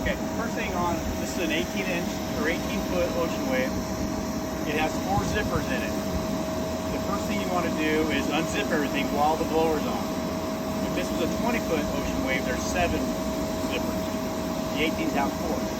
Okay, first thing on, this is an 18-inch or 18-foot ocean wave. It has 4 zippers in it. The first thing you want to do is unzip everything while the blower's on. If this was a 20-foot ocean wave, there's 7 zippers. The 18s have 4.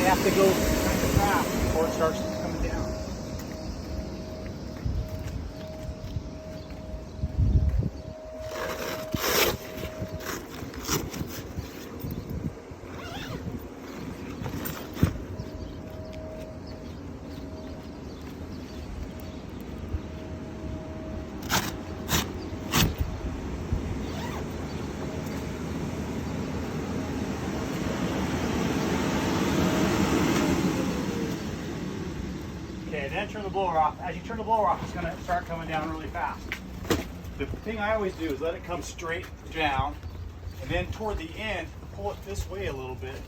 Have to go kind of fast before it starts coming down. Okay, then turn the blower off. As you turn the blower off, it's going to start coming down really fast. The thing I always do is let it come straight down, and then toward the end, pull it this way a little bit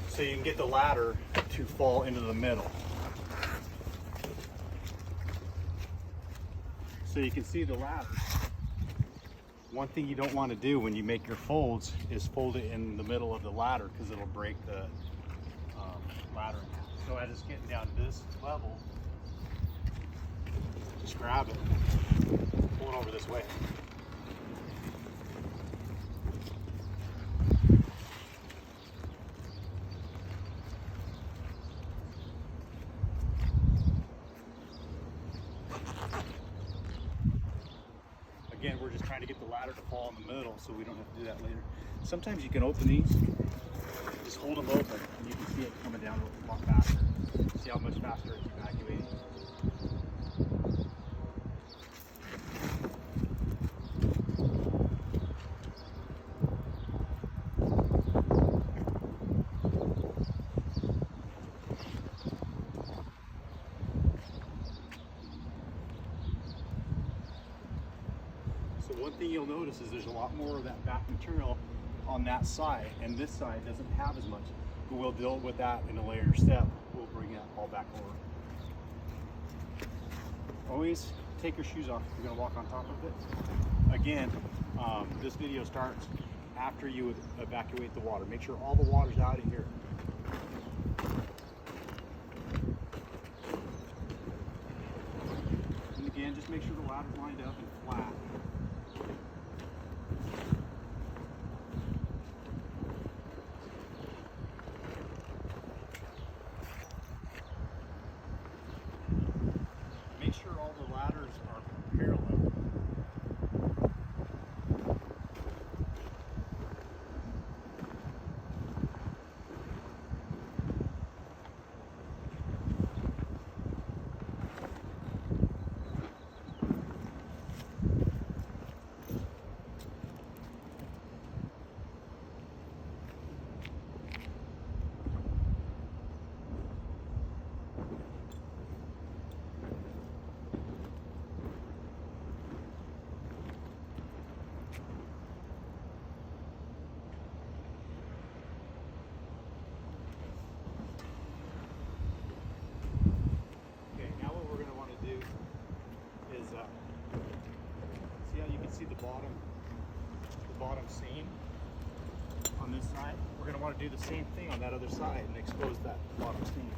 so you can get the ladder to fall into the middle. So you can see the ladder. One thing you don't want to do when you make your folds is fold it in the middle of the ladder because it'll break the ladder in half. So as it's getting down to this level, just grab it, pull it over this way. Again, we're just trying to get the ladder to fall in the middle so we don't have to do that later. Sometimes you can open these, just hold them open, and you can see it coming down a lot faster. See how much faster it's evacuating? So one thing you'll notice is there's a lot more of that back material on that side, and this side doesn't have as much. But we'll deal with that in a later step. We'll bring that all back over. Always take your shoes off if you're going to walk on top of it. Again, this video starts after you evacuate the water. Make sure all the water's out of here. And again, just make sure the ladder's lined up and flat. Make sure all the ladders are parallel. See the bottom seam on this side. We're going to want to do the same thing on that other side and expose that bottom seam.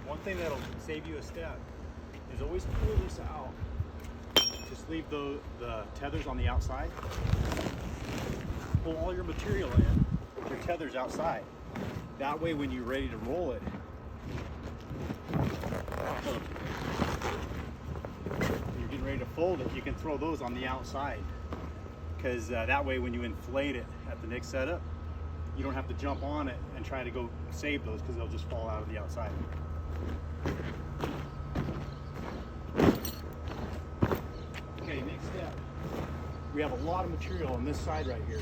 One thing that'll save you a step is always pull this out. Just leave the tethers on the outside. Pull all your material in with your tethers outside. That way when you're ready to roll it, you're getting ready to fold it, you can throw those on the outside. Because that way when you inflate it at the next setup, you don't have to jump on it and try to go save those because they'll just fall out of the outside. Okay, next step. We have a lot of material on this side right here.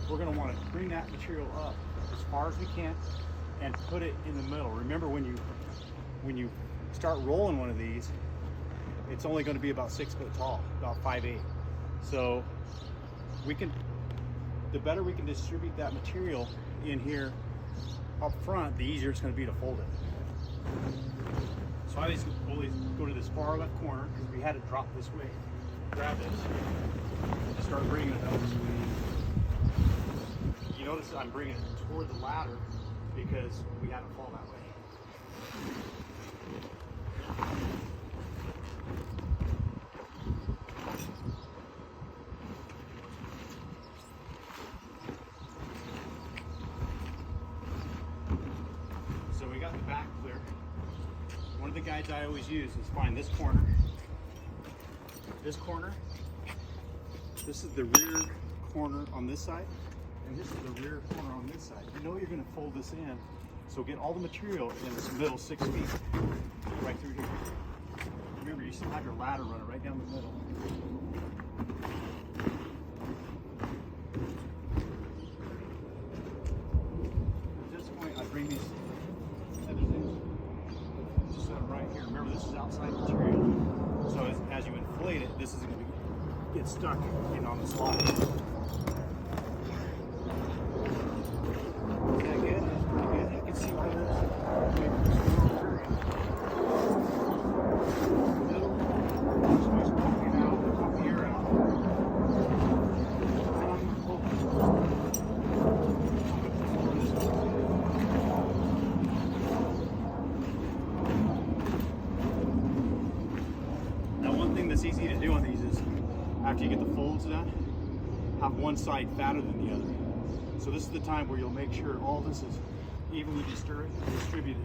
We're going to want to bring that material up as far as we can and put it in the middle. Remember, when when you start rolling one of these, it's only going to be about 6 foot tall, about 5'8". So the better we can distribute that material in here up front, the easier it's going to be to fold it. So I always go to this far left corner because we had to drop this way. Grab this, start bringing it up. You notice I'm bringing it toward the ladder because we had to fall that way. So we got the back clear. One of the guides I always use is find this corner. This corner. This is the rear corner on this side. And this is the rear corner on this side. You know you're going to fold this in. So get all the material in this middle 6 feet. Right through here. Remember, you still have your ladder running right down the middle. At this point, I bring these feathers in. Just set them right here. Remember, this is outside material. So as you inflate it, this is going to get stuck in on the slot. Is that good? That's pretty good. You can see what it is. That's easy to do on these is after you get the folds done, have one side fatter than the other. So this is the time where you'll make sure all this is evenly distributed.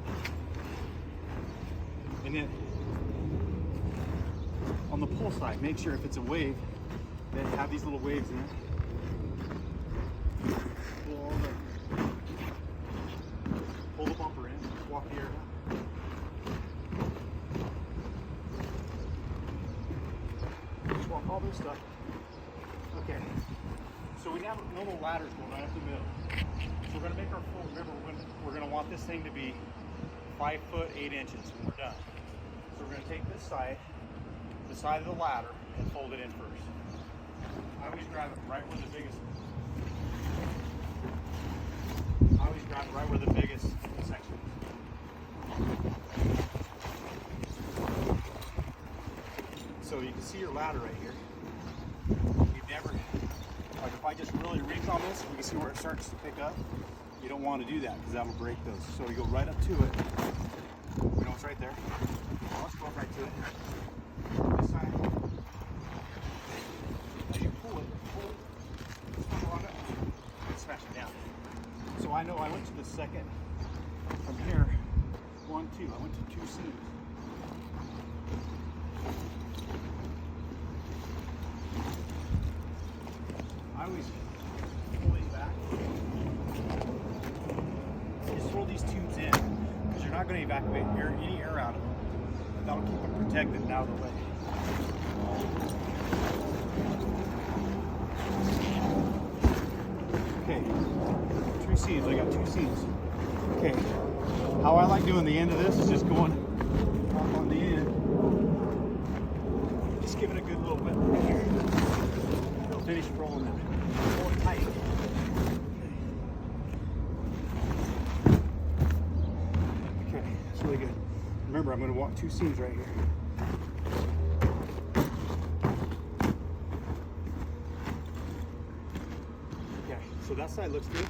And then on the pull side, make sure if it's a wave, then have these little waves in it. Pull the bumper in, walk the air out. All this stuff. Okay, so we have little ladders going right up the middle. So we're going to make our fold. Remember, we're going to want this thing to be 5 foot 8 inches when we're done. So we're going to take this side, the side of the ladder, and fold it in first. I always grab it right where the biggest section is. So you can see your ladder right here. You never, like if I just really reach on this, you can see where it starts to pick up. You don't want to do that because that'll break those. So you go right up to it. You know it's right there. Well, let's go up right to it. This side. As you pull it, just come on up and smash it down. So I know I went to the second from here. 1, 2. I went to 2 seams. I always pull these back. Just throw these tubes in because you're not going to evacuate any air out of them. That'll keep them protected and out of the way. Okay, 2 seams. I got 2 seams. Okay, how I like doing the end of this is just going up on the end. Just giving a good little bit right here. It'll finish rolling it. Pull it tight. Okay, that's really good. Remember, I'm going to walk 2 seams right here. Okay, so that side looks good.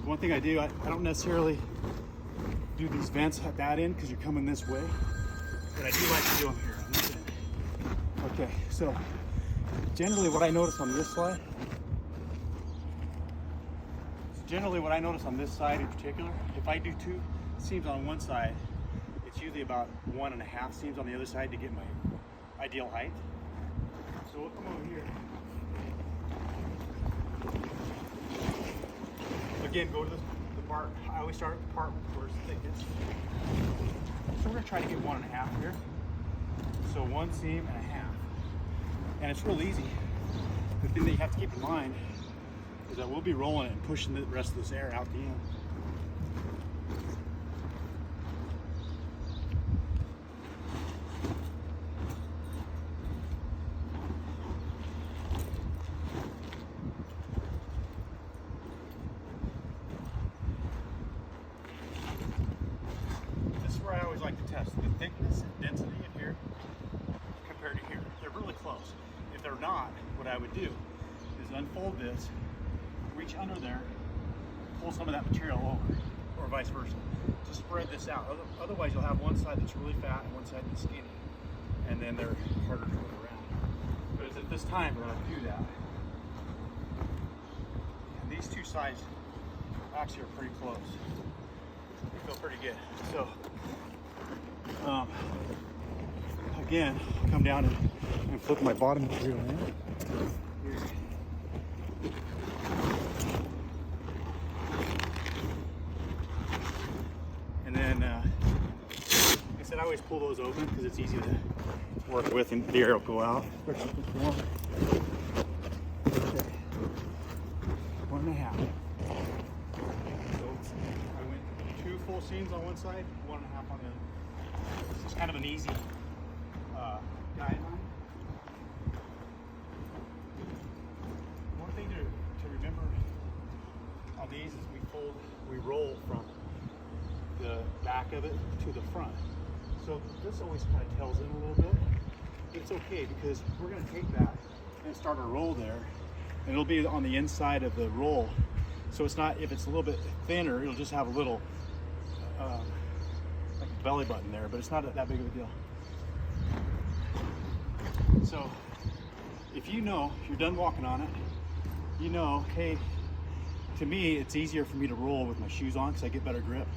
One thing I do, I don't necessarily do these vents at that end because you're coming this way, but I do like to do them here on this end. Okay, so generally what I notice on this side, in particular, if I do 2 seams on one side, it's usually about 1.5 seams on the other side to get my ideal height. So we'll come over here. Again, go to the part. I always start with the part where it's thickest. So we're going to try to get 1.5 here. So 1 seam and a half. And it's real easy. The thing that you have to keep in mind is that we'll be rolling it and pushing the rest of this air out the end. test the thickness and density of here compared to here. They're really close. If they're not, what I would do is unfold this, reach under there, pull some of that material over, or vice versa, to spread this out. Otherwise, you'll have one side that's really fat and one side that's skinny, and then they're harder to move around. But it's at this time we're going to do that. And these two sides actually are pretty close. They feel pretty good. So, again, I'll come down and flip my bottom material in. Here. And then, like I said, I always pull those open because it's easy to work with and the air will go out. Especially if it's warm. Okay. 1.5. So I went 2 full seams on one side, 1.5 on the other. It's kind of an easy guideline. One thing to remember on these is we roll from the back of it to the front. So this always kind of tells in a little bit. It's okay because we're going to take that and start a roll there, and it'll be on the inside of the roll. So it's not, if it's a little bit thinner, it'll just have a little like a belly button there, but it's not that big of a deal. So if you know, if you're done walking on it, you know, hey, to me, it's easier for me to roll with my shoes on because I get better grip.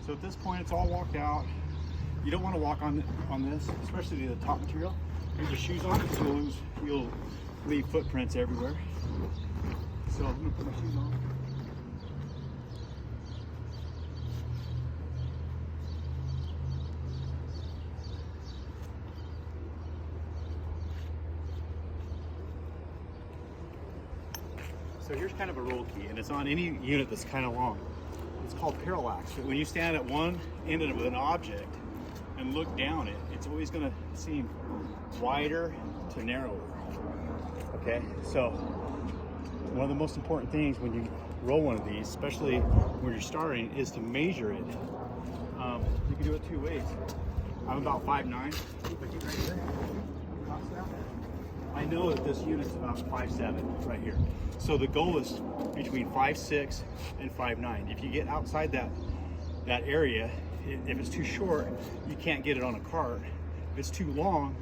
So at this point, it's all walked out. You don't want to walk on this, especially the top material. With your shoes on, you'll leave footprints everywhere. So I'm gonna put my shoes on. So here's kind of a roll key, and it's on any unit that's kind of long. It's called parallax. When you stand at one end of an object and look down it, it's always going to seem wider to narrower. Okay, so one of the most important things when you roll one of these, especially when you're starting, is to measure it. You can do it 2 ways. I'm about 5'9". I know that this unit's about 5'7" right here. So the goal is between 5'6" and 5'9". If you get outside that area, if it's too short, you can't get it on a cart. If it's too long,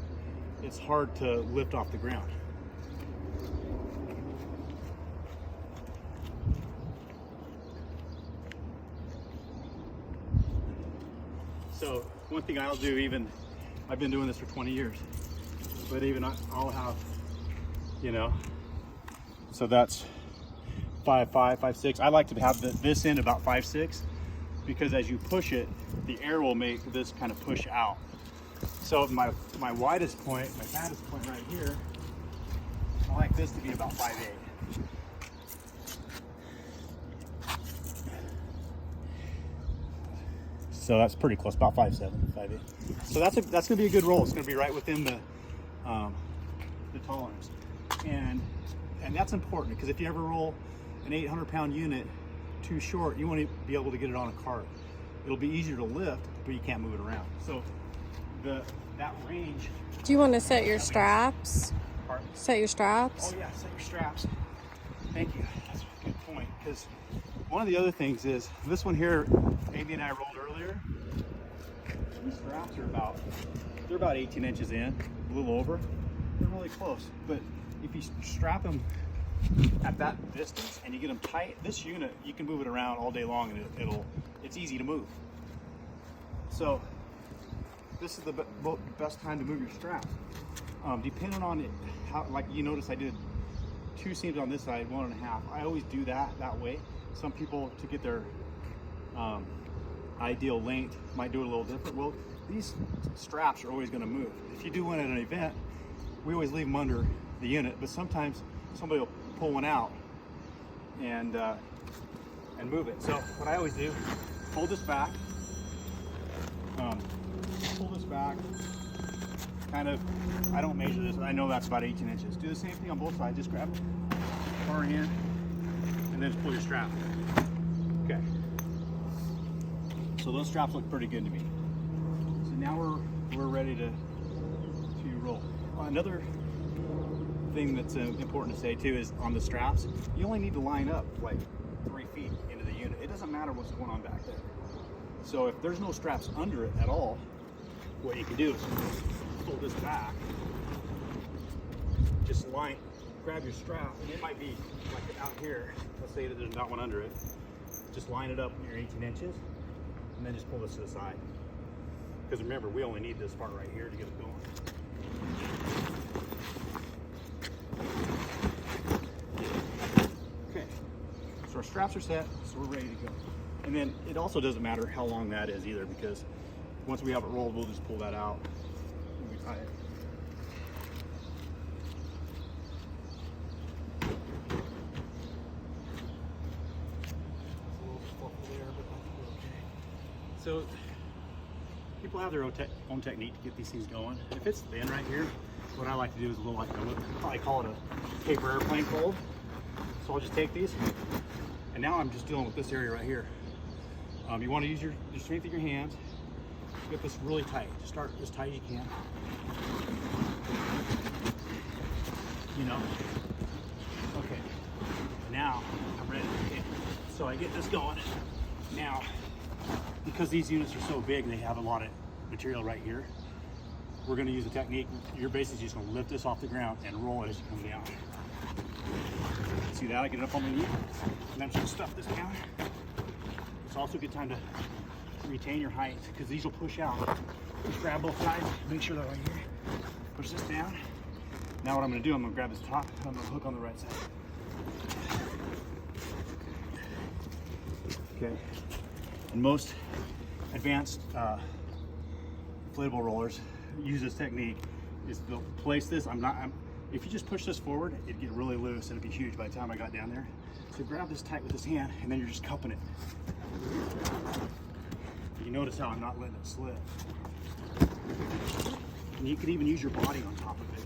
it's hard to lift off the ground. So one thing I'll do, even I've been doing this for 20 years, but even I'll have, you know, so that's 5'5", 5'6". I like to have this end about 5'6", because as you push it, the air will make this kind of push out. So my widest point, my fattest point right here, I like this to be about 5'8". So that's pretty close, about 5'7", 5'8". So that's gonna be a good roll. It's gonna be right within the tolerance. And that's important, because if you ever roll an 800-pound unit too short, you want to be able to get it on a cart. It'll be easier to lift, but you can't move it around. So that range. Do you want to set your straps? Pardon? Set your straps? Oh yeah, set your straps. Thank you. That's a good point, because one of the other things is this one here, Amy and I rolled earlier. These straps are they're about 18 inches in, a little over. They're really close, but if you strap them at that distance and you get them tight, this unit, you can move it around all day long, and it's easy to move. So this is the best time to move your strap. Depending on it, how, like you notice I did 2 seams on this side, 1.5. I always do that way. Some people, to get their ideal length, might do it a little different. Well, these straps are always going to move. If you do one at an event, we always leave them under the unit, but sometimes somebody will pull one out and move it. So what I always do, hold this back, pull this back, kind of, I don't measure this, but I know that's about 18 inches. Do the same thing on both sides. Just grab far hand and then just pull your strap. Okay. So those straps look pretty good to me. So now we're ready to roll. Another thing that's important to say too is on the straps, you only need to line up like 3 feet into the unit. It doesn't matter what's going on back there. So if there's no straps under it at all, what you can do is pull this back, just grab your strap, and it might be like out here. Let's say that there's not one under it. Just line it up in your 18 inches, and then just pull this to the side. Because remember, we only need this part right here to get it going. Okay, so our straps are set, so we're ready to go. And then it also doesn't matter how long that is either, because once we have it rolled, we'll just pull that out and we tie it. So people have their own technique to get these things going. If it's thin right here, what I like to do is a little like I would probably call it a paper airplane fold. So I'll just take these, and now I'm just dealing with this area right here. You want to use your strength of your hands. Get this really tight. Just start as tight as you can. You know. Okay. Now I'm ready. Okay. So I get this going. Now, because these units are so big and they have a lot of material right here, we're going to use a technique. You're basically just going to lift this off the ground and roll it as you come down. See that? I get it up on my knee, and then I'm just going to stuff this down. It's also a good time to retain your height because these will push out. Just grab both sides, make sure they're right here. Push this down. Now what I'm going to do, I'm going to grab this top, and I'm going to hook on the right side. Okay. And most advanced inflatable rollers use this technique. Is they'll place this. If you just push this forward, it'd get really loose and it'd be huge by the time I got down there. So grab this tight with this hand, and then you're just cupping it. You notice how I'm not letting it slip. And you can even use your body on top of it.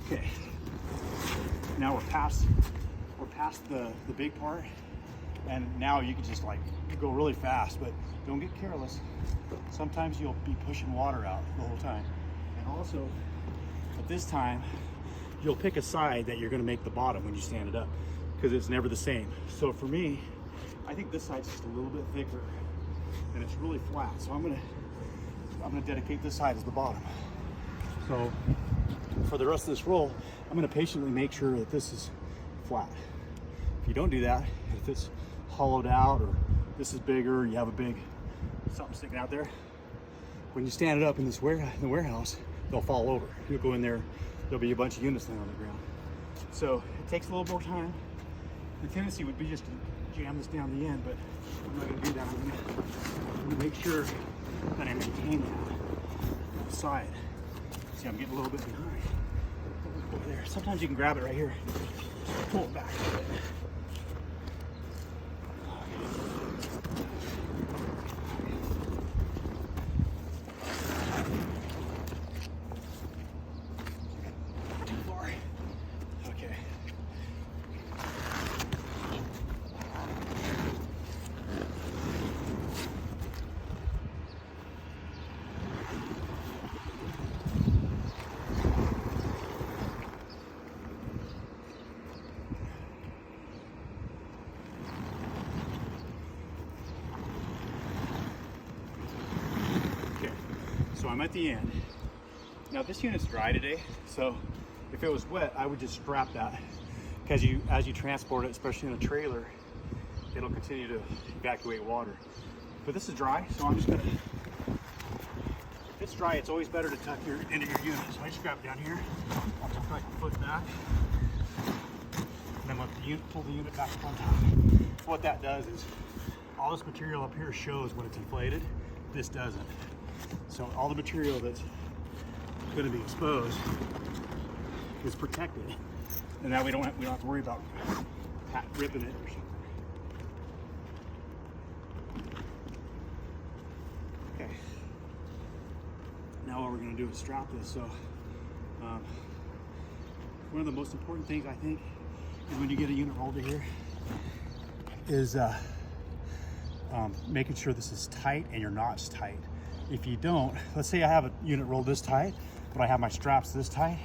Okay. Now we're past the big part, and now you can just like go really fast, but don't get careless. Sometimes you'll be pushing water out the whole time. And also, at this time, you'll pick a side that you're going to make the bottom when you stand it up, because it's never the same. So for me, I think this side's just a little bit thicker and it's really flat. So I'm gonna dedicate this side as the bottom. So for the rest of this roll, I'm gonna patiently make sure that this is flat. If you don't do that, if it's hollowed out or this is bigger, you have a big something sticking out there, when you stand it up in the warehouse, they'll fall over. You'll go in there, there'll be a bunch of units laying on the ground. So it takes a little more time. The tendency would be just to jam this down the end, but I'm not gonna do that. I'm gonna make sure that I maintain that side. See, I'm getting a little bit behind. Over there. Sometimes you can grab it right here, just pull it back a bit. Too far. Okay. So I'm at the end. Now this unit's dry today, so if it was wet, I would just strap that, because as you transport it, especially in a trailer, it'll continue to evacuate water. But this is dry, so I'm just gonna, if it's dry, it's always better to tuck your into your unit. So I just grab it down here, I'll tuck like a foot back, and then let the unit, pull the unit back up on top. So what that does is, all this material up here shows when it's inflated, this doesn't. So all the material that's going to be exposed is protected, and now we don't have to worry about ripping it or something. Okay. Now what we're going to do is strap this. So one of the most important things I think is when you get a unit rolled to here is making sure this is tight and your knot's tight. If you don't, let's say I have a unit rolled this tight, but I have my straps this tight.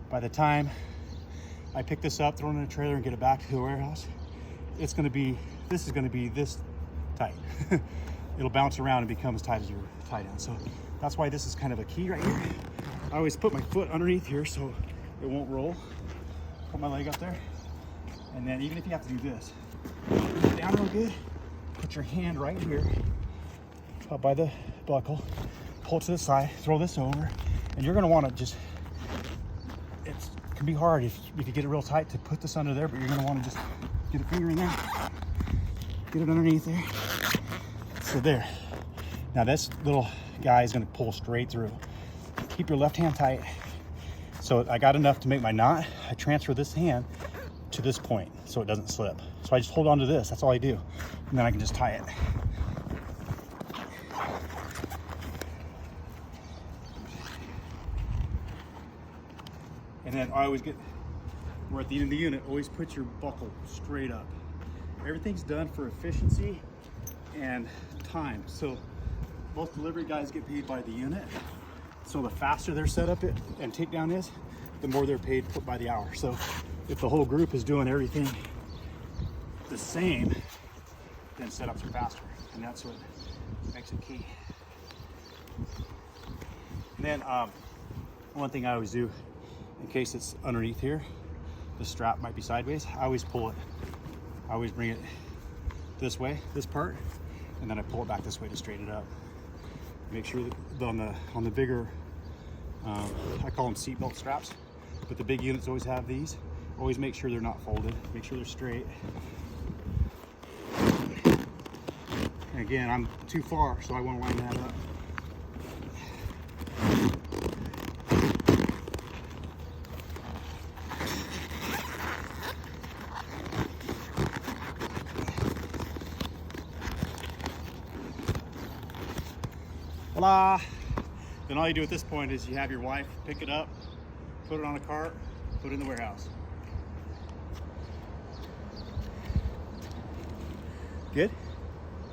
By the time I pick this up, throw it in a trailer and get it back to the warehouse, this is gonna be this tight. It'll bounce around and become as tight as your tie down. So that's why this is kind of a key right here. I always put my foot underneath here so it won't roll. Put my leg up there. And then even if you have to do this, put it down real good, put your hand right here, up by the buckle, pull it to the side, throw this over, and you're gonna wanna just, it can be hard if you get it real tight to put this under there, but you're gonna wanna just get a finger in there, get it underneath there. So there. Now this little guy is gonna pull straight through. Keep your left hand tight. So I got enough to make my knot. I transfer this hand to this point so it doesn't slip. So I just hold on to this, that's all I do. And then I can just tie it. And then I always we're at the end of the unit, always put your buckle straight up. Everything's done for efficiency and time. So both delivery guys get paid by the unit. So the faster their setup and takedown is, the more they're paid by the hour. So if the whole group is doing everything the same, then setups are faster. And that's what makes it key. And then one thing I always do, in case it's underneath here, the strap might be sideways, I always pull it. I always bring it this way, this part, and then I pull it back this way to straighten it up. Make sure that on the bigger, I call them seatbelt straps, but the big units always have these. Always make sure they're not folded. Make sure they're straight. And again, I'm too far, so I want to line that up. Voila! Then all you do at this point is you have your wife pick it up, put it on a cart, put it in the warehouse. Good?